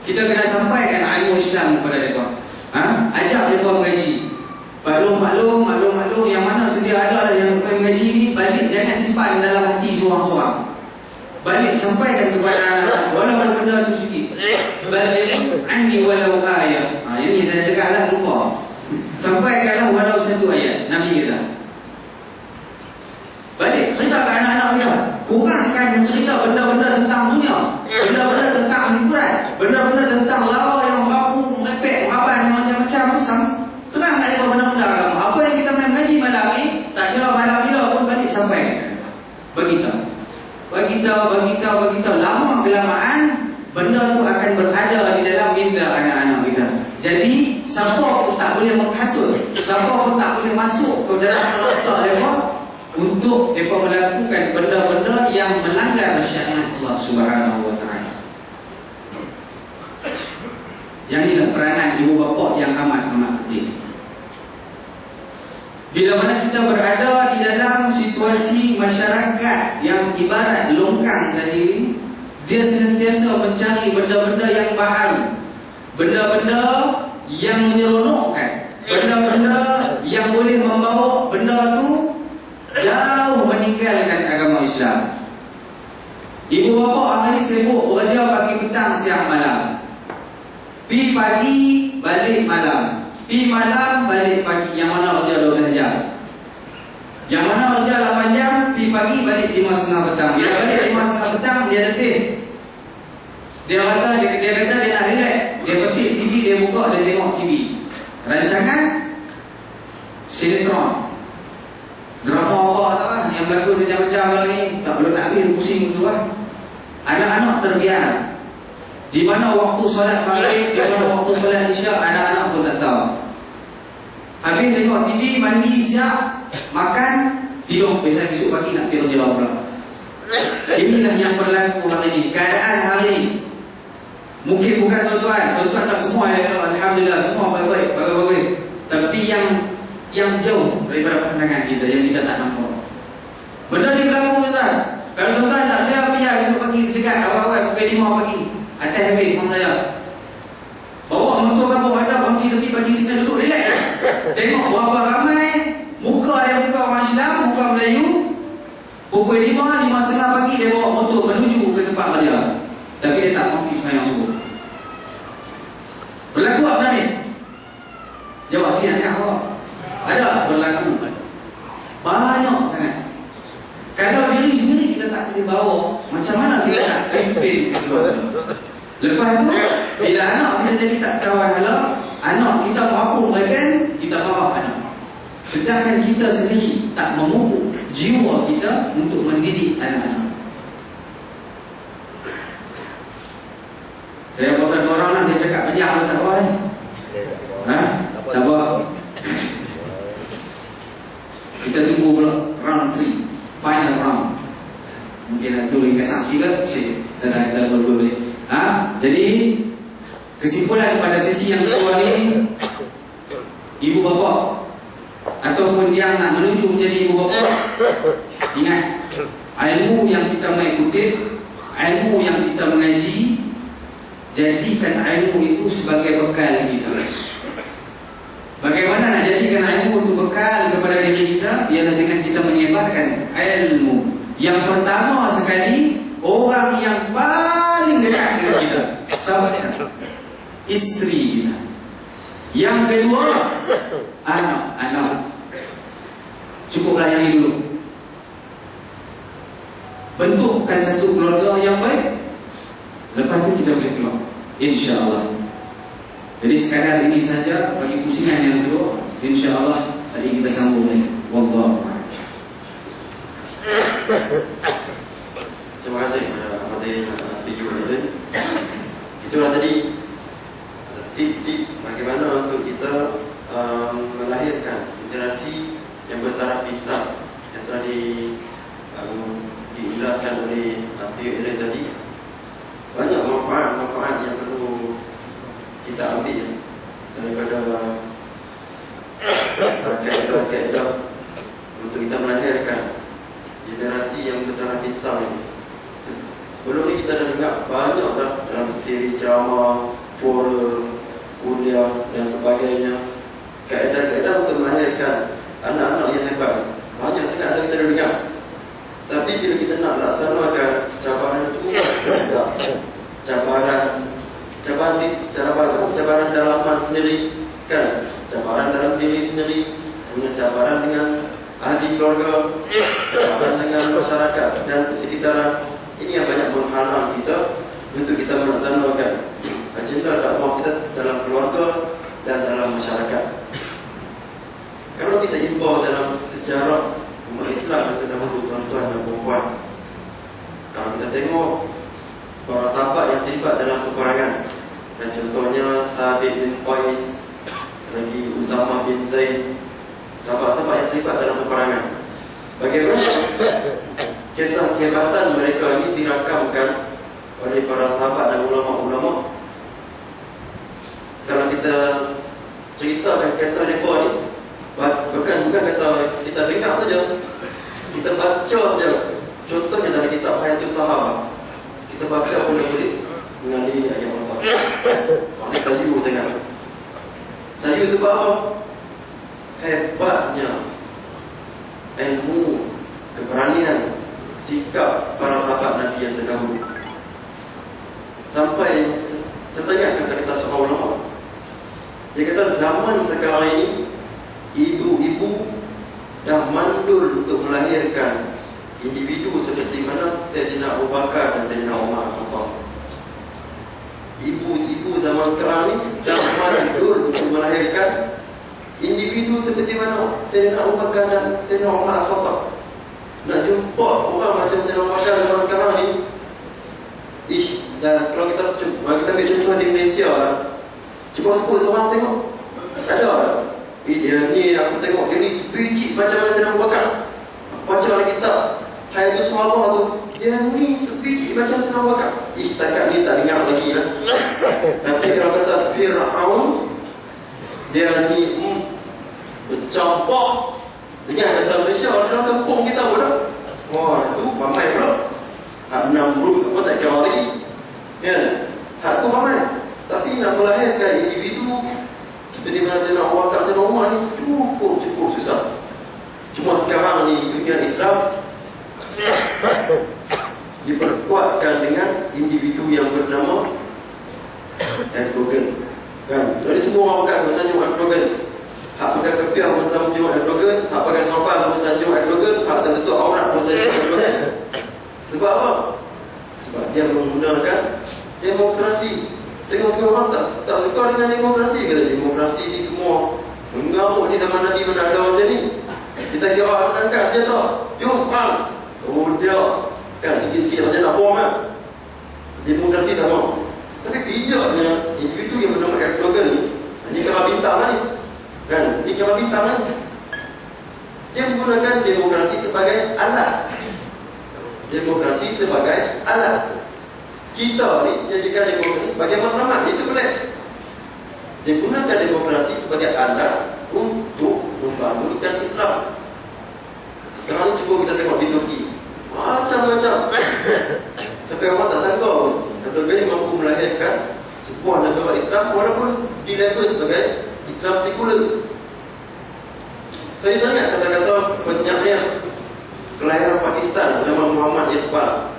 Kita kena sampaikan ilmu Islam kepada mereka. Ajak mereka mengaji. Maklum yang mana sedia ada yang mengaji ni, balik jangan simpan dalam hati seorang-seorang. Balik sampaikan kepada anak, walaupun benda tu sikit. Balik anni walau ayat. Ini saya cakaplah lupa. Sampaikanlah walau satu ayat. Nabi kata. Balik cerita ke anak-anak kita. Kurangkan cerita benda-benda tentang dunia, benda-benda tentang hiburan, benda-benda tentang lawa yang mampu merepek, maban macam-macam. Terang tak ada benda-benda agama. Apa yang kita main ngaji malam ni, tak kira malam bila pun balik sampaikan. Beritahu. Lama kelamaan benda tu akan berada di dalam minda anak-anak kita. Jadi siapa pun tak boleh menghasut, siapa pun tak boleh masuk ke dalam otak mereka untuk mereka melakukan benda-benda yang melanggar syariat Allah Subhanahu wa taala. Yang inilah peranan ibu bapa yang amat penting. Bila mana kita berada di dalam situasi masyarakat yang ibarat longkang tadi, dia sentiasa mencari benda-benda yang baharu, benda-benda yang menyeronokkan, benda-benda yang boleh membawa benda tu jauh meninggalkan agama Islam. Ibu bapa hari sibuk bekerja pagi, petang, siang, malam. Pi pagi balik malam, pi malam balik pagi. Yang mana kerja 12 jam, yang mana kerja 8 jam, pi pagi balik 5.30 petang. Bila balik 5.30 petang, dia letih. Dia kata dia nak relax. Dia petik TV, dia buka, dia tengok TV. Rancangan sinetron, drama apa tak kan, yang berlaku macam-macam lagi. Tak perlu nak habis, pusing tu kan. Anak-anak terbiar. Di mana waktu solat maghrib, di mana waktu solat isyak, anak-anak pun tak tahu. Habis tengok TV, mandi siap, makan, tidur. Besok pagi nak pergi kerja pula. Inilah yang berlaku hari ini, keadaan hari ini. Mungkin bukan tuan-tuan tak semua ya, alhamdulillah semua baik-baik, bagus-bagus. Tapi yang jauh daripada pandangan kita, yang kita tak nampak. Benda ni berlaku tuan. Kalau tuan-tuan tak ada biar besok pagi cegat awal-awal pukul 5 pagi. Atas habis orang saya. Bawa motor kampung ada berhenti tepi pagi sini duduk relax. Tengok berapa ramai muka dia, muka orang Islam, muka Melayu. Pukul 5.30 pagi dia bawa motor menuju ke tempat kerja. Tapi dia tak mampu semayang subuh. Berlaku apa ni? Jawab sini nak jawab. Ada berlaku. Banyak sangat. Kalau diri sendiri kita tak boleh bawa, macam mana kita nak campaign? Lepas tu, bila anak kita jadi tak kawan halal, anak kita mampu mereka, kita marah anak. Sedangkan kita sendiri tak memupuk jiwa kita untuk mendidik anak-anak. Saya pasal korang lah, saya cakap banyak pasal korang ni. Tak apa. Kita tunggu pula round 3, final round. Mungkin ada tu hingga saksi ke? Kita boleh. Jadi kesimpulan pada sesi yang kedua ni, ibu bapa ataupun yang nak menuju menjadi ibu bapa, ingat, ilmu yang kita mengikuti, ilmu yang kita mengaji, jadikan ilmu itu sebagai bekal kita. Bagaimana nak jadikan ilmu itu bekal kepada diri kita? Ialah dengan kita menyebarkan ilmu. Yang pertama sekali, orang yang paling dekat dengan kita, sahabat kita, isteri kita. Yang kedua, anak-anak. Cukuplah yang ini dulu. Bentukkan satu keluarga yang baik. Lepas itu kita boleh keluar, InsyaAllah. Jadi sekadar ini saja bagi pusingan yang kedua. InsyaAllah saat ini kita sambung lagi. Wallahu a'lam. Terima kasih kepada video ini. Itulah tadi tip-tip bagaimana untuk kita melahirkan generasi yang bertaraf pintar yang telah dijelaskan oleh Pio Ellen tadi. Banyak manfaat-manfaat yang perlu kita ambil daripada kaedah-kaedah untuk kita melahirkan generasi yang bertaraf pintar ini. Sebelum ni kita dah dengar banyak dah dalam siri ceramah, forum, kuliah dan sebagainya. Kaedah-kaedah untuk melahirkan anak-anak yang hebat banyak sangat dah kita dah dengar. Tapi bila kita nak laksanakan, cabaran itu besar. Cabaran dalaman sendiri kan, cabaran dalam diri sendiri, kemudian cabaran dengan ahli keluarga, cabaran dengan masyarakat dan sekitaran. Ini yang banyak menghalang kita untuk kita melaksanakan agenda dakwah kita dalam keluarga dan dalam masyarakat. Kalau kita imbau dalam sejarah umat Islam kita dahulu, tuan-tuan dan puan-puan, kalau kita tengok para sahabat yang terlibat dalam peperangan, dan contohnya Sa'id bin Qais, lagi Usamah bin Zaid, sahabat-sahabat yang terlibat dalam peperangan, bagaimana kisah kehebatan mereka ini dirakamkan oleh para sahabat dan ulama-ulama. Kalau kita ceritakan kisah mereka ni, bukan kata kita dengar saja, kita baca saja. Contohnya dari kitab Hayatul Sahabah, kita baca boleh mengalami ayat Allah. Maksudnya sayu sangat. Sayu sebab apa? Hebatnya ilmu, keberanian, sikap para sahabat Nabi yang terdahulu. Sampai setengah kata seorang ulama, dia kata zaman sekarang ini ibu-ibu dah mandul untuk melahirkan individu seperti mana Sayyidina Abu Bakar dan Sayyidina Umar. Ibu-ibu zaman sekarang ni dah mandul untuk melahirkan individu seperti mana Sayyidina Abu Bakar dan Sayyidina Umar. Nak jumpa orang macam Sayyidina Umar zaman sekarang ni, dan kalau kita ambil contoh di Malaysia lah, cuba sebut orang tengok, tak ada lah. Dia ni aku tengok dia ni sebiji macam mana Sayyidina Abu Bakar. Baca dalam kitab Hayatul Sahabah tu, dia ni sebiji macam Sayyidina Abu Bakar. Setakat ni tak dengar lagi lah. Tapi kalau kata Fir'aun, dia ni bercampur dengan kata Malaysia dalam kampung kita pun dah. Wah, tu ramai pula. Hak Namrud apa tak kira lagi. Ya, hak tu ramai. Tapi nak melahirkan individu seperti mana Sayyidina Abu Bakar, Sayyidina Umar ni cukup susah. Cuma sekarang ni dunia Islam diperkuatkan dengan individu yang bernama Erdogan. Kan? Jadi semua orang pakai bersanjung Erdogan. Hak pakai kepiah bersanjung Erdogan, hak pakai sopan bersanjung Erdogan, hak tertutup aurat bersanjung Erdogan. Sebab apa? Sebab dia menggunakan demokrasi. Setengah-setengah orang tak suka dengan demokrasi. Kata demokrasi ni semua mengamuk ni zaman Nabi mana ada macam ni. Kita kira angkat je tak, jom perang. Oh dia kan sikit-sikit macam nak bom kan. Demokrasi tak mau. Tapi bijaknya individu yang bernama Erdogan ni kira bintang ni kan, ni kira bintang ni. Dia menggunakan demokrasi sebagai alat. Demokrasi sebagai alat. Kita ni jadikan demokrasi sebagai matlamat. Itu boleh. Dia gunakan demokrasi sebagai alat untuk membangunkan Islam. Sekarang ni cuba kita tengok di Turki, macam-macam. Sampai orang tak sangka pun Erdogan mampu melahirkan sebuah negara Islam walaupun di level sebagai Islam sekular. Saya ingat kata-kata penyair kelahiran Pakistan nama Muhammad Iqbal.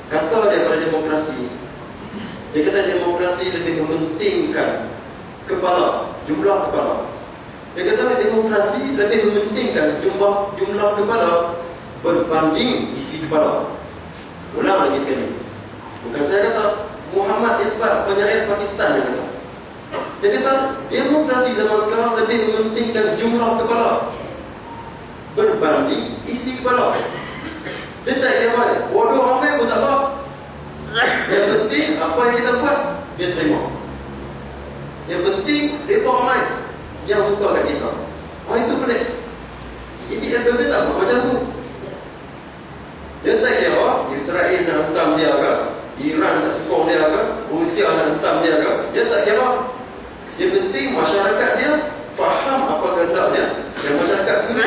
Kata dia pada demokrasi, dia kata demokrasi lebih mementingkan kepala, jumlah kepala. Dia kata demokrasi lebih mementingkan jumlah kepala berbanding isi kepala. Ulang lagi sekali. Bukan saya kata, Muhammad Iqbal, penyair Pakistan dia kata. Dia kata demokrasi zaman sekarang lebih mementingkan jumlah kepala berbanding isi kepala. Dia tak kira balik, bodoh ramai pun tak apa. Yang penting apa yang kita buat dia terima. Yang penting mereka ramai yang suka kat kita. Itu pelik. Ini Erdogan tak buat macam tu. Dia tak kira Israel nak hentam dia ke, Iran nak tukar dia ke, Rusia nak hentam dia ke. Dia tak kira. Yang penting masyarakat dia faham apa kehendak dia. Dan masyarakat juga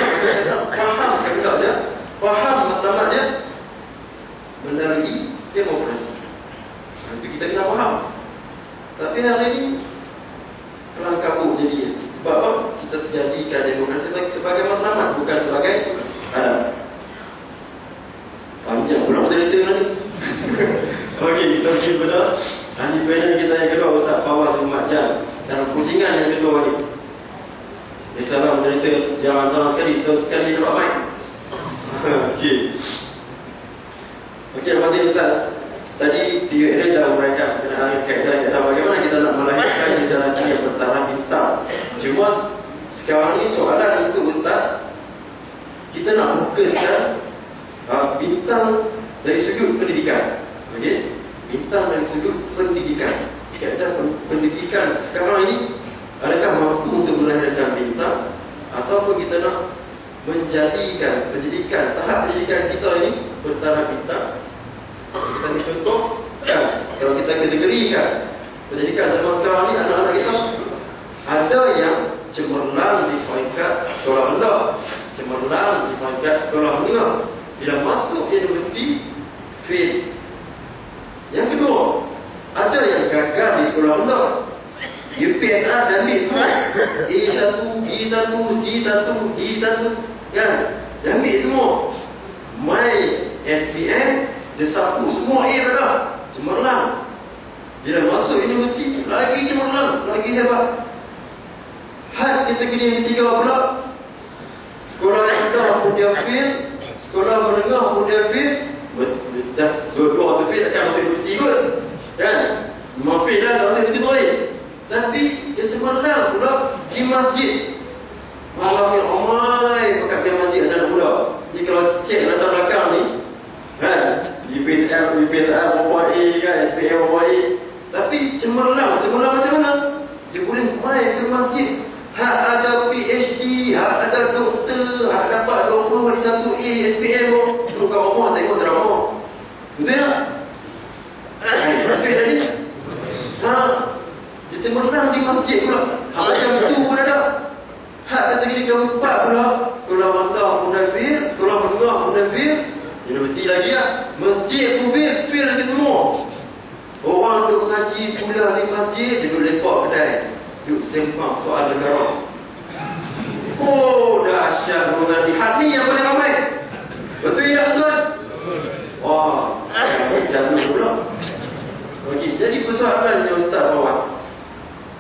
faham kehendak dia, faham matlamat dia, melalui demokrasi. Itu kita kena faham. Tapi hari ini kelang kabut jadi. Sebab apa? Kita jadikan demokrasi sebagai matlamat, bukan sebagai adat. Panjang pula cerita ni. Okey, kita pergi pada ahli panel kita yang kedua, Ustaz Fawaz bin Makjan. Dalam pusingan yang kedua ni. Salam cerita jangan salah sekali, terus sekali dapat mic. Okey. Okey, terima kasih Ustaz. Tadi dia dah mereka kenaan kaedah bagaimana kita nak melahirkan generasi yang bertaraf bintang. Cuma sekarang ni soalan untuk Ustaz, kita nak fokuskan bintang dari sudut pendidikan. Okey, bintang dari sudut pendidikan. Kaedah pendidikan sekarang ini adakah mampu untuk melahirkan bintang, ataupun kita nak menjadikan pendidikan, tahap pendidikan kita ini bertaraf bintang. Kita ambil contoh kan, kalau kita kategorikan pendidikan zaman sekarang ni, anak-anak kita ada yang cemerlang di peringkat sekolah rendah, cemerlang di peringkat sekolah menengah. Bila masuk universiti, fail. Yang kedua, ada yang gagal di sekolah rendah, UPSR dan ambil semua A1, B1, C1, D1 kan, dia ambil semua. My SPM dia sapu semua A pada cemerlang. Bila masuk universiti lagi cemerlang, lagi hebat. Had kategori yang ketiga pula, sekolah rendah pun dia fail, sekolah menengah pun dia fail. Dah dua-dua tu fail, takkan masuk universiti kot kan, memang fail lah kalau universiti tu lain. Tapi dia cemerlang pula di masjid. Malam yang ramai pakat di masjid anak muda. Jadi kalau cek latar belakang ni kan, UPSR berapa A kan, SPM berapa A, tapi cemerlang macam mana? Dia boleh main ke masjid, hak ada PhD, hak ada doktor, hak dapat 20 satu A, SPM duduk kat rumah tengok drama. Betul tak? Betul tadi? Dia cemerlang di masjid pula. Hak macam tu pun ada. Hak kategori keempat pula, sekolah rendah pun dah fail, sekolah menengah pun dah fail, universiti lagi lah, masjid pun fail lagi semua. Orang duduk mengaji pula di masjid, dia duduk lepak kedai, duduk sempang soal negara. Oh, dahsyat mengerti. Hati yang paling ramai. Betul tak tuan? Wah, jangan pula. Okey, jadi persoalannya Ustaz Fawaz,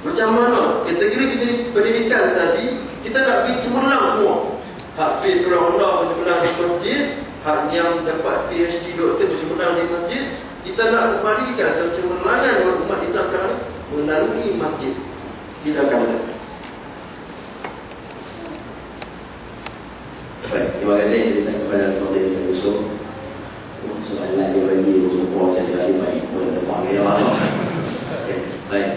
macam mana kategori pendidikan tadi kita nak pergi cemerlang semua. Hak fail sekolah rendah bercemerlang di masjid, hak yang dapat PhD doktor bercemerlang di masjid. Kita nak kembalikan kecemerlangan umat Islam sekarang melalui masjid. Silakan Ustaz. Baik, terima kasih kepada Fadil Ustaz Yusuf. Soalan dia bagi semua saya lagi baik pun depan dia. Baik.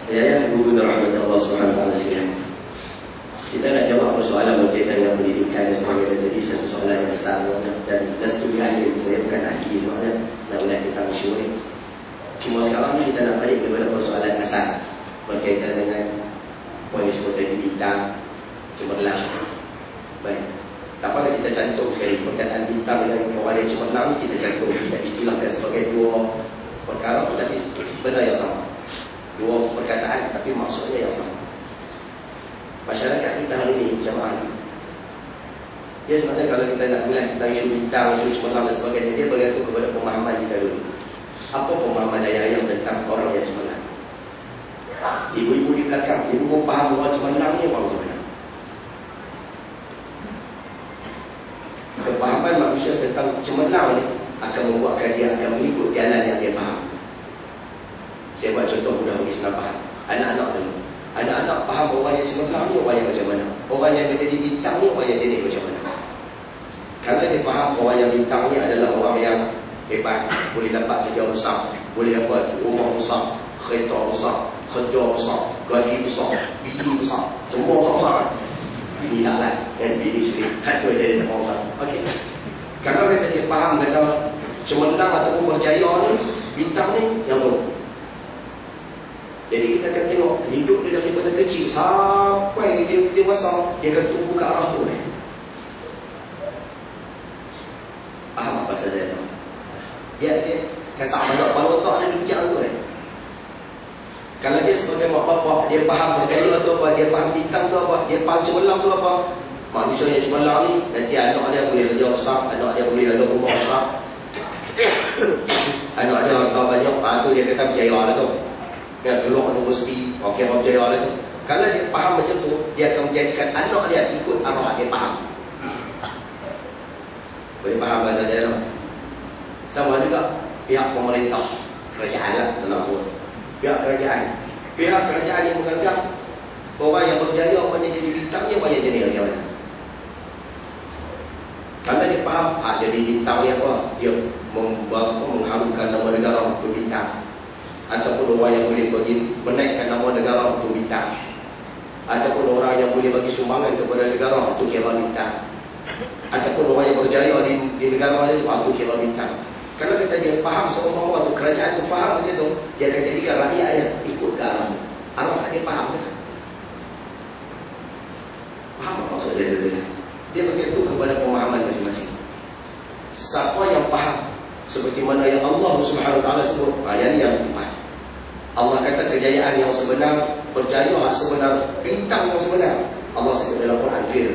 Ya, guru rahmat Allah SWT sekalian. Kita nak jawab persoalan berkaitan dengan pendidikan dan sebagainya. Jadi satu soalan yang besar dan studi akhir. Saya bukan ahli sebenarnya, nak boleh kita masyur ni. Cuma sekarang ni kita nak balik kepada persoalan asal berkaitan dengan polis kota di bintang cemerlang. Baik, tak apa kita cantum sekali perkataan bintang dengan orang yang cemerlang, kita cantum, kita istilahkan sebagai dua perkara tetapi benda yang sama, dua perkataan tapi maksudnya yang sama. Masyarakat kita hari ini jemaah, dia sebenarnya kalau kita nak bilang tentang isu bintang, isu cemerlang dan sebagainya, dia bergantung kepada pemahaman kita dulu. Apa pemahaman ayah-ayah tentang orang yang cemerlang? Ibu-ibu di belakang, ibu pun faham orang cemerlang ni orang mana? Kepahaman manusia tentang cemerlang ni akan membuatkan dia akan mengikut jalan yang dia faham. Saya buat contoh mudah bagi senang faham. Anak-anak dulu, anak-anak faham orang yang cemerlang ni orang yang macam mana, orang yang menjadi bintang ni orang yang jenis macam mana. Kalau dia faham orang yang bintang ni adalah orang yang hebat, boleh dapat kerja besar, boleh dapat rumah besar, kereta besar, kerja besar, gaji besar, bini besar, semua besar. Bini tak lah, dan bini sendiri kata jadi nama besar. Okey, kalau dia faham kata cemerlang ataupun berjaya ni, bintang ni yang tu. Jadi kita akan tengok hidup dia daripada kecil sampai dia besar, dia akan tumbuh ke arah tu. Faham apa saja? Dia Kesak banyak kepala otak dia bijak tu Kalau dia sebagai mak bapak, dia faham berjaya tu apa, dia faham bintang tu apa, dia faham cemerlang tu apa. Manusia yang cemerlang ni, nanti anak dia boleh kerja besar, anak dia boleh ada rumah besar, anak dia harta banyak, tu dia kata berjaya lah tu. Dia keluar universiti, okey apa berjaya lah tu. Kalau dia faham macam tu, dia akan menjadikan anak dia ikut arah dia faham. Boleh faham bahasa dia tu? Sama juga pihak pemerintah, kerajaan lah, tenang tu. Pihak kerajaan yang menganggap orang yang berjaya banyak jadi bintangnya banyak jadi macam mana. Kalau dia faham, jadi bintang dia apa? Dia mengharumkan nama negara untuk bintang. Ataupun orang yang boleh bagi menaikkan nama negara untuk bintang. Ataupun orang yang boleh bagi sumbangan kepada negara untuk kira bintang. Ataupun orang yang berjaya di negara lain untuk kira bintang. Kalau kita dia faham seorang tu kerajaan tu faham dia tu, dia akan jadikan rakyat dia ikut ke arah tu. Arah dia faham ke? Faham maksud dia tu? Dia bergantung kepada pemahaman masing-masing. Siapa yang faham seperti mana yang Allah Subhanahu Wa Taala sebut, yang ni yang faham. Allah kata kejayaan yang sebenar, berjaya yang sebenar, bintang yang sebenar. Allah sebut dalam Quran dia,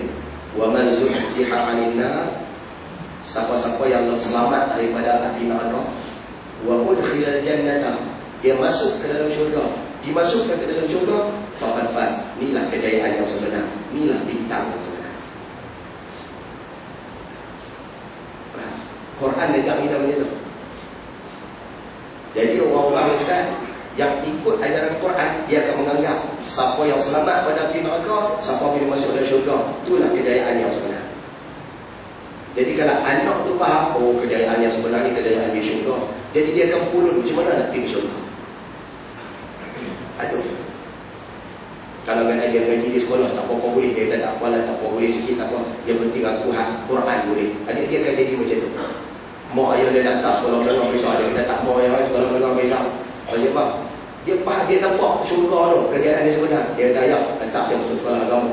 wa man zuhziha 'anil nar, siapa-siapa yang selamat daripada api neraka, wa udkhilal jannata, dia masuk ke dalam syurga, dimasukkan ke dalam syurga, faqad faz, inilah kejayaan yang sebenar, inilah bintang yang sebenar. Quran negak kita macam tu. Jadi orang-orang Ustaz yang ikut ajaran Quran, dia akan menganggap siapa yang selamat pada api neraka, siapa boleh masuk dalam syurga, itulah kejayaan yang sebenar. Jadi kalau anak tu faham, oh kejayaan yang sebenar ni kejayaan di syurga, jadi dia akan pulun macam mana nak pergi syurga. Aduh. Kalau kan dia ngaji di sekolah, tak apa-apa boleh, dia kata tak apalah, tak apa boleh sikit, tak apa, yang penting aku Quran boleh. Adik dia akan jadi macam tu. Mak ayah dia datang sekolah menengah besar, dia kata tak mau ayah sekolah menengah besar. Macam apa? Dia faham, dia nampak syurga tu, kejayaan dia sebenar. Dia kata ayah, tak saya masuk sekolah agama.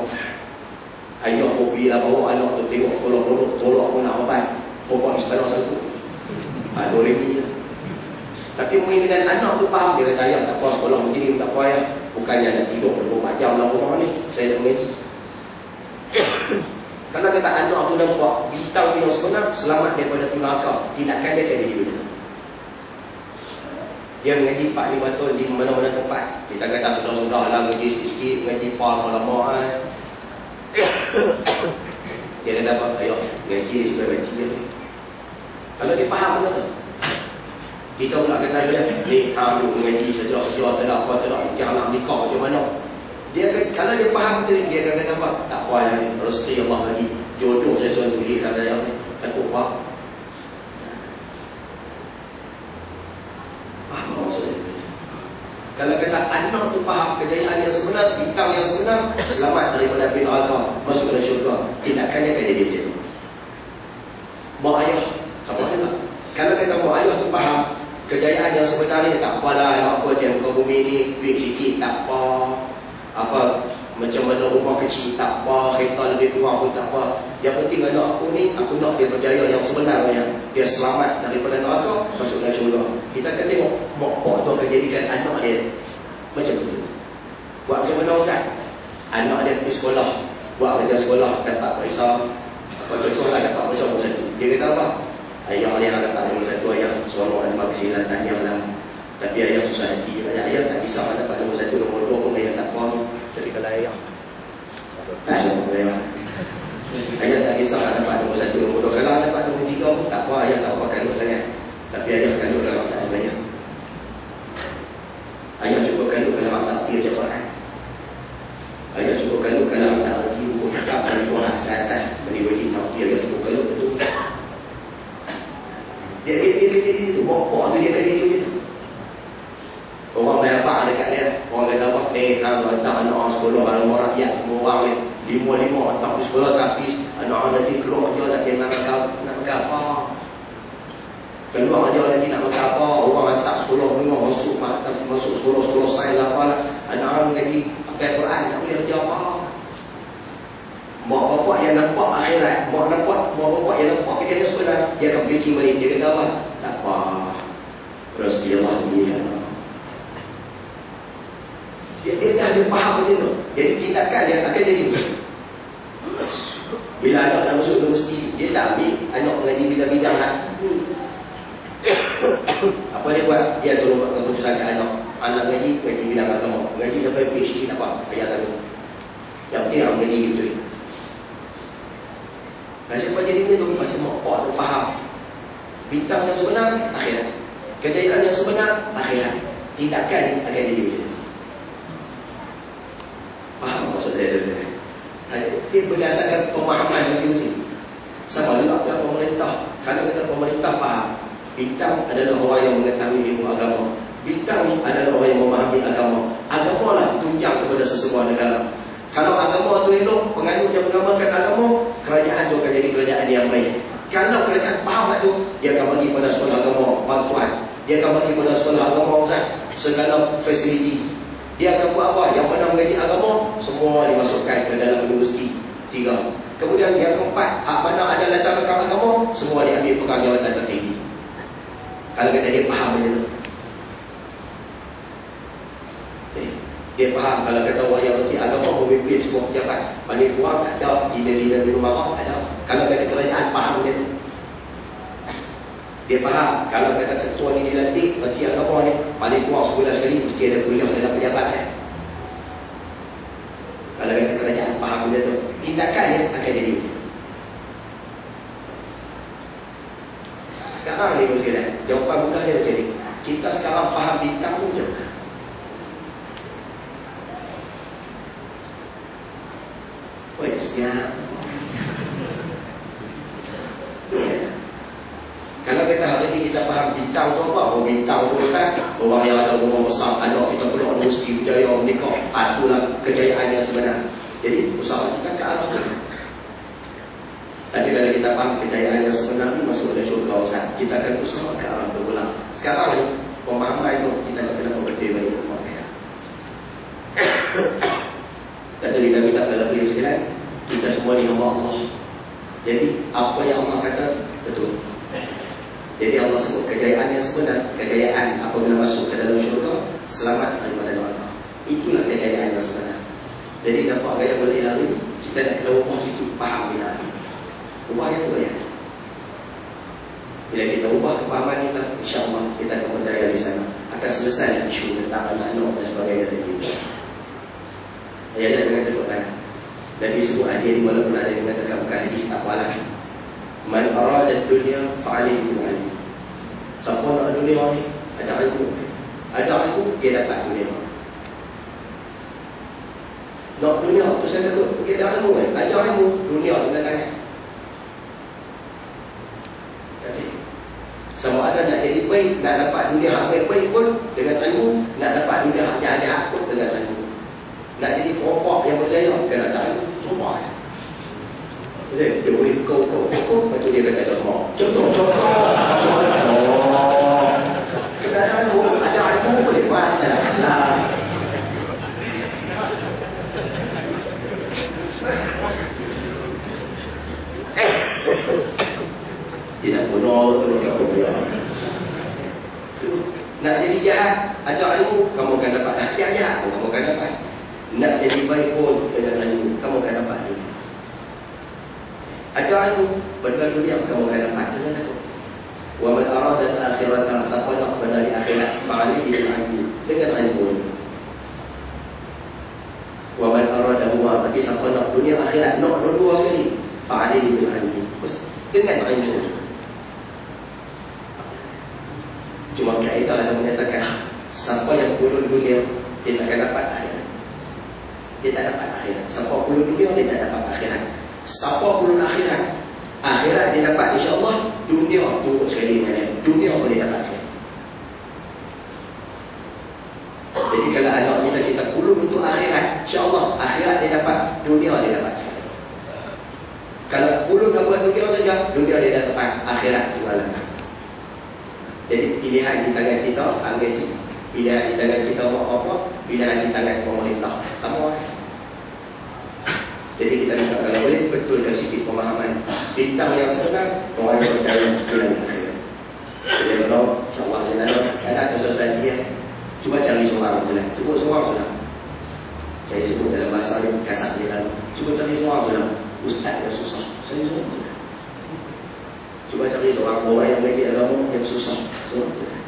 Ayah hobi lah bawa anak tu tengok sekolah tolak pun nak obat. Pokok sekolah satu. Boleh pergi lah. Tapi mungkin dengan anak tu faham, dia kata ayah tak apa sekolah macam ni, tak apa ayah. Bukannya nak tidur 24 jam dalam rumah ni, saya nak mengaji. Kalau kata anak tu nampak bintang yang sebenar, selamat daripada neraka, tindakan dia akan jadi betul. Dia mengaji 4-5 tahun di mana-mana tempat. Kita kata sudah-sudah lah mengaji sikit-sikit, mengaji lama. Dia kata apa? Ayah, mengaji supaya mengaji dia. Kalau dia faham betul. Kita pula kata dia, ni dulu mengaji sejauh-sejauh tak ada apa, tak ada jangan nak nikah macam mana. Dia akan, kalau dia faham tu, dia akan kata apa? Tak apa ya, rezeki Allah bagi, jodoh saya tuan tulis kata dia, takut apa? Faham maksudnya? Kalau kata anak tu faham kejayaan yang sebenar, bintang yang sebenar, selamat daripada api neraka, masuk ke syurga, tindakannya akan jadi macam tu. Mak ayah, sama juga. Kalau kata mak ayah tu faham kejayaan yang sebenar ni, tak apalah, nak apa dia muka bumi ni, duit sikit, tak apa, macam mana rumah kecil, tak apa, kereta lebih kurang pun tak apa. Yang penting anak aku ni, aku nak dia berjaya yang sebenarnya, dia selamat daripada neraka, masuk dalam syurga. Kita akan tengok mak tu akan jadikan anak dia macam tu. Buat macam mana Ustaz? Anak dia pergi sekolah, buat kerja sekolah, dapat perisa, apa contohlah dapat perisa nombor 1. Dia kata apa? Ayah dia dapat nombor 1, ayah suara ada maksimal tanya lah. Tapi ayah susah hati. Ayah tak kisah dapat nombor 1, nombor 2 pun ayah tak faham. Jadi kalau ayah ayah tak kisah dapat nombor 1, nombor 2. Kalau dapat nombor 3 pun tak apa, ayah tak apa kandung sangat. Tapi ayah kandung dalam tak banyak. Ayah cuba kandung dalam tak dia je Quran. Ayah cuba kandung dalam tak lagi hukum hakam dan hukum asas-asas. Beri tahu dia cuba kandung betul. Dia tu bawa tu dia kata dia tu. Orang nampak dekat dia, orang kata apa? Kalau hantar anak sekolah, orang rakyat semua orang ni, 5-5 hantar di sekolah tapi anak nanti keluar je nak makan apa? Keluar je nanti nak makan apa? Orang hantar sekolah ni masuk sekolah sains lah apa lah. Anak nanti pakai Quran tak boleh kerja apa? Mak bapak yang nampak akhirat, mak bapak yang nampak kita sekolah, dia akan bikin balik. Dia kata apa? Tak apa. Keluar je nanti nak makan apa? Orang hantar sekolah ni masuk sekolah sains lah apa lah. Anak nanti keluar je nanti nak makan apa? Keluar je nanti nak makan apa? Orang hantar sekolah ni masuk sekolah sains lah apa lah. Anak nanti keluar je nanti nak makan apa? Dia akan bikin balik. Dia kata apa? Tak apa. rezeki Allah begini. Dia dah ada faham benda tu. Jadi tindakan dia akan jadi begitu. Bila anak nak masuk universiti, dia tak ambil anak mengaji bidang-bidang lah. Apa dia buat? Dia tolong buat keputusan ke anak ngaji bidang agama. Ngaji sampai PhD tak apa, ayat agama. Yang penting orang ngaji gitu. Kenapa jadi begitu? Masih orang tu faham. Bintang yang sebenar, akhirat. Kejayaan yang sebenar, akhirat. Tindakan akan jadi begitu. Faham maksud saya? Dia berdasarkan pemahaman masing-masing. Sama juga dalam pemerintah. Kalau kata pemerintah faham, bintang adalah orang yang mengetahui ilmu agama. Bintang ni adalah orang yang memahami agama. Agama lah tunjang kepada sesebuah negara. Kalau agama tu elok, penganut yang mengamalkan agama, kerajaan tu akan jadi kerajaan yang baik. Kalau kerajaan faham tu, dia akan bagi pada sekolah agama bantuan. Dia akan bagi pada sekolah agama segala fasiliti. Dia akan buat apa? Yang mana mengaji agama, semua dimasukkan ke dalam universiti 3. Kemudian yang keempat, hak mana ada latar belakang agama, semua diambil pegang jawatan tertinggi. Kalau kata dia faham benda tu. Dia faham kalau kata orang yang berarti agama memimpin semua pejabat. Paling kurang tak ada, leader-leader di rumah tak ada. Kalau kata kerajaan faham benda tu. Dia faham kalau kata ketua ni dilantik, berarti agama ni paling kurang sebulan sekali mesti ada kuliah dalam pejabat kan. Kalau kata kerajaan faham benda tu, tindakannya akan jadi begitu. Sekarang ni mungkin jawapan mudah dia macam ni. Kita sekarang faham bintang pun je. Oh ya, siap. Kalau kita hari ini kita faham bintang tu apa? Oh, bintang tu kan orang yang ada rumah besar, anak kita perlu universiti berjaya menikah. Itulah kejayaan yang sebenar. Jadi usaha kita ke arah tu. Tapi kalau kita faham kejayaan yang sebenar ni masuk ke syurga Ustaz, kita akan usaha ke arah tu pula. Sekarang ni pemahaman itu kita nak kena berbeza balik kepada. Kata kita minta dalam beliau sekalian, kita semua ni hamba Allah. Jadi apa yang Allah kata betul. Jadi Allah sebut kejayaan yang sebenar, kejayaan apabila masuk ke dalam syurga, selamat daripada neraka. Itulah kejayaan yang sebenar. Jadi dapat gaya boleh hari ini, kita nak kena ubah itu, faham bila hari. Ubah yang tu ya. Bila kita ubah kepahaman kita, insyaAllah kita akan berdaya di sana. Akan selesai isu tentang anak-anak dan sebagainya dari kita. Ayatnya dengan terbukaan. Dan disebut hadis walaupun ada yang mengatakan bukan hadis tak walah. Man arada dunia fa'alihi bil ilmi. Siapa nak dunia ni? Ada ilmu. Ada ilmu, dia dapat dunia. Nak dunia, tu saya kata dia ada ilmu kan? Ada ilmu, dunia di belakangnya. Jadi, sama ada nak jadi baik, nak dapat dunia hak baik-baik pun dengan ilmu, nak dapat dunia hak jahat pun dengan ilmu. Nak jadi perokok yang berdaya, kena ada ilmu, semua. Dia boleh kau, lepas tu dia kata contoh. Contoh. Kadang-kadang ada ilmu boleh buat. Tidak bodoh, tidak bodoh. Nak jadi jahat, ada ilmu, kamu akan dapat. Jahat, kamu akan dapat. Nak jadi baik pun dengan ilmu, kamu akan dapat. Ada ilmu, benda dunia kamu akan dapat. Wa man arada al-akhirata, siapa nak benda di akhirat, fa'alihi bil ilmi, dengan ilmu. Wa man arada huwa, tapi siapa nak dunia akhirat, nak dua sekali, fa'alihi bil ilmi, dengan ilmu. Cuma kaedah ada menyatakan siapa yang pulun dunia, dia tak akan dapat akhirat. Dia tak dapat akhirat. Siapa pulun dunia, dia tak dapat akhirat. Siapa pulun akhirat, akhirat dia dapat insyaAllah. Dunia tunggu sekali dengan dia. Dunia boleh dapat sekali. Jadi kalau anak kita pulun untuk akhirat, insyaAllah akhirat dia dapat, dunia dia dapat sekali. Kalau pulun buat dunia saja, dunia dia dah dapat, akhirat juga dapat. Jadi pilihan di tangan kita, ambil pilihan di tangan kita buat apa, pilihan di tangan pemerintah. Sama. Jadi kita minta kalau boleh betulkan sikit pemahaman bintang yang sebenar, orang yang percaya dengan akhirat. Jadi kalau Allah je lah. Ada kesusahan dia. Cuba cari seorang je lah. Sebut seorang je lah. Saya sebut dalam bahasa ni kasar dia lah. Cuba cari seorang je lah. Ustaz yang susah. Saya seorang je lah. Cuba cari seorang orang yang bagi agama yang susah. Seorang je lah.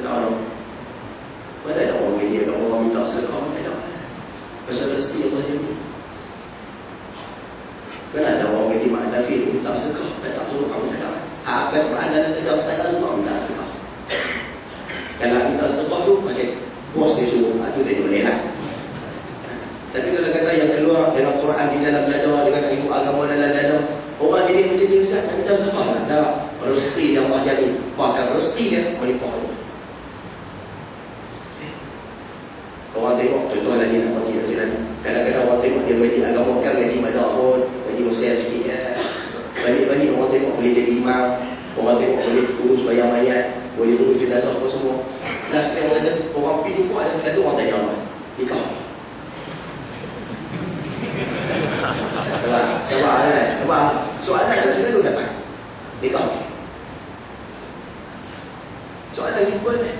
Kenapa? Mana ada orang bagi agama orang minta sedekah? Mana ada. Pasal rezeki Allah yang ni. Kan ada orang yang mak David minta sedekah, tak suruh kamu tak ada. Apa Quran dan tak suruh kamu minta sedekah. Kalau minta sedekah tu masih bos dia suruh, itu tak boleh lah. Tapi kalau kata yang keluar dalam Quran di dalam belajar dengan ilmu agama dalam belajar, orang jadi macam ni Ustaz, nak minta sedekah tak? Tak. Rezeki yang Allah jadi, bahkan rezeki dia melimpah tu. Orang tengok contoh lagi nak bagi macam kadang-kadang orang tengok dia bagi agama kan gaji madak pun bagi usia sikit ya. Balik-balik orang tengok boleh jadi imam, orang tengok boleh urus bayar mayat, boleh urus jenazah apa semua. Nah sekarang orang kata orang pergi buat dan kata orang tanya Allah nikah. Coba soalan saya selalu dapat nikah. Soalan simple ni.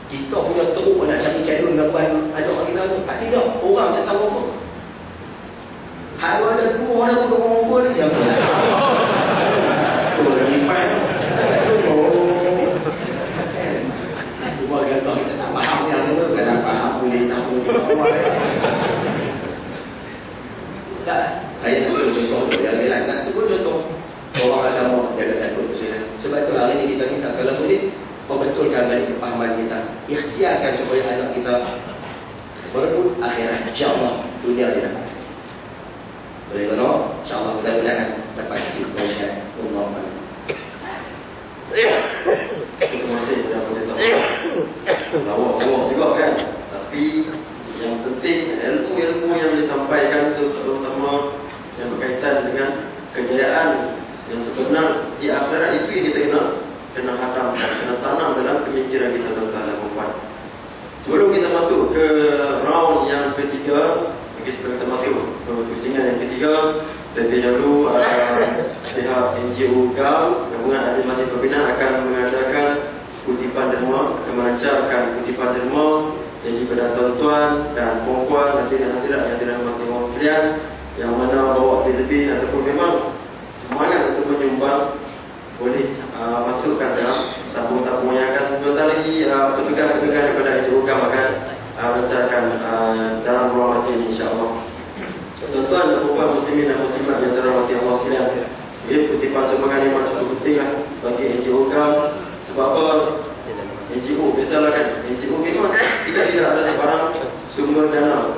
Kita punya teruk nak cari calon gambar ajak kita tu. Tidak, orang datang offer. Kalau ada dua orang tu orang offer ni jangan. Tu lagi main. Cuma kata kita tak faham yang tu, kalau faham boleh tahu juga. Tak, saya nak sebut contoh yang saya nak sebut contoh orang agama yang kata takut kesulitan. Sebab tu hari ni kita minta kalau boleh membetulkan balik kepahaman kita, ikhtiarkan supaya anak kita berebut akhirat, insyaAllah dunia dia dapat. Boleh kan? InsyaAllah mudah-mudahan dapat sikit konsep Allah. Terima kasih kepada Profesor. Lawak juga kan. Tapi yang penting ilmu-ilmu yang disampaikan itu terutama yang berkaitan dengan kejayaan yang sebenar di akhirat itu yang kita kena hatam, kena tanam dalam pemikiran kita tuan-tuan dan puan. Sebelum kita masuk ke round yang ketiga, sebelum kita masuk ke pusingan yang ketiga, terlebih dahulu pihak NGO GAM, Gabungan Ahli Majlis Pembinaan akan mengajarkan kutipan derma, akan melancarkan kutipan derma yang kepada tuan-tuan dan puan-puan hadirin-hadirat yang dirahmati Allah sekalian, yang mana bawa lebih ataupun memang semangat untuk menyumbang, boleh masukkan dalam tabung-tabung yang akan sebentar lagi petugas-petugas daripada NGO GAM akan lancarkan dalam ruang mati ini insyaAllah. Tuan-tuan dan puan muslimin dan muslimat yang dirahmati Allah sekalian, kutipan sumbangan yang cukup penting lah bagi NGO GAM. Sebab apa? NGO, biasalah kan, NGO memang kita tidak ada sebarang sumber dana.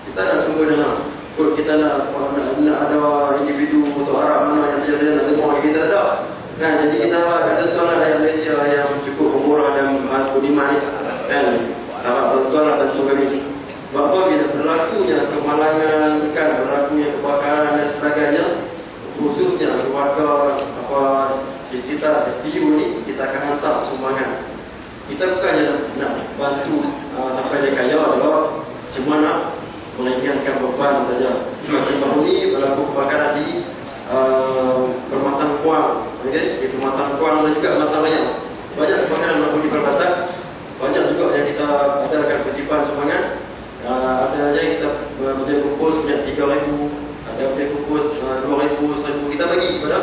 Kita ada sumber dana. Kalau kita nak ada individu atau Arab mana yang terjadi nak tengok kita tak ada. Kan, jadi kita ada tuan rakyat Malaysia yang cukup pemurah dan budiman ni kan, harap tuan-tuan bantu kami. Sebab apa? Bila berlakunya kemalangan, kan, berlakunya kebakaran dan sebagainya, khususnya keluarga di sekitar SPU ni, kita akan hantar sumbangan. Kita bukannya nak bantu sampai dia kaya adalah cuma nak meringankan beban saja. Macam baru ni berlaku kebakaran di Permatan Kuang, okay? Di Permatan Kuang dan juga Permatan Raya. Banyak kebakaran berlaku di Permatan. Banyak juga yang kita adakan kutipan sumbangan. Ada aja yang kita menjadi kumpul sebanyak 3,000, ada yang kumpul 2,000, 1,000 kita bagi kepada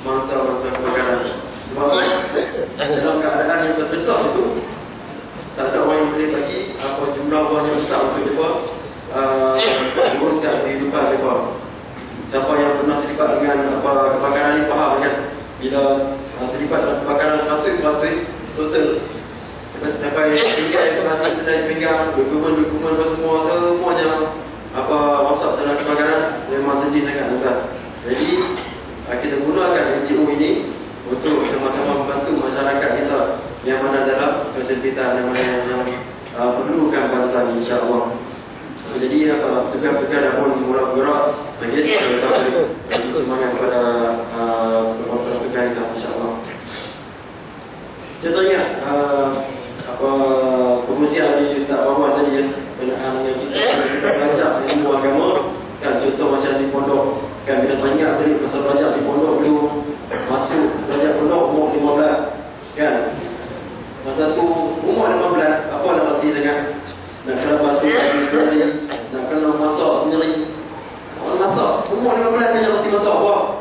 masa-masa kebakaran. Sebab dalam keadaan yang terbesar itu, tak ada orang yang boleh bagi apa jumlah orang yang besar untuk mereka uruskan kehidupan mereka. Siapa yang pernah terlibat dengan kebakaran ini faham kan? Bila terlibat dengan kebakaran 100% total sampai pinggan itu hati sedang pinggan, dokumen-dokumen semuanya rosak dalam kebakaran, memang sedih sangat tuan. Jadi kita gunakan NGO ini untuk sama-sama membantu masyarakat kita yang mana dalam kesempitan, yang mana yang perlukan bantuan insya-Allah. Jadi tugas-tugas pun mula bergerak bagi semangat kepada tugas kita insya-Allah. Contohnya pengusian di Ustaz Bawah tadi ya, berkenaan dengan kita belajar ilmu agama kan, contoh macam di pondok Kan bila tanya balik pasal belajar di pondok dulu, masuk belajar pondok umur 15. Kan? Masa tu umur 15, apa nak reti sangat? Nak kena basuh sendiri, nak kena masak sendiri. Orang masak, umur 15 kan reti masak apa?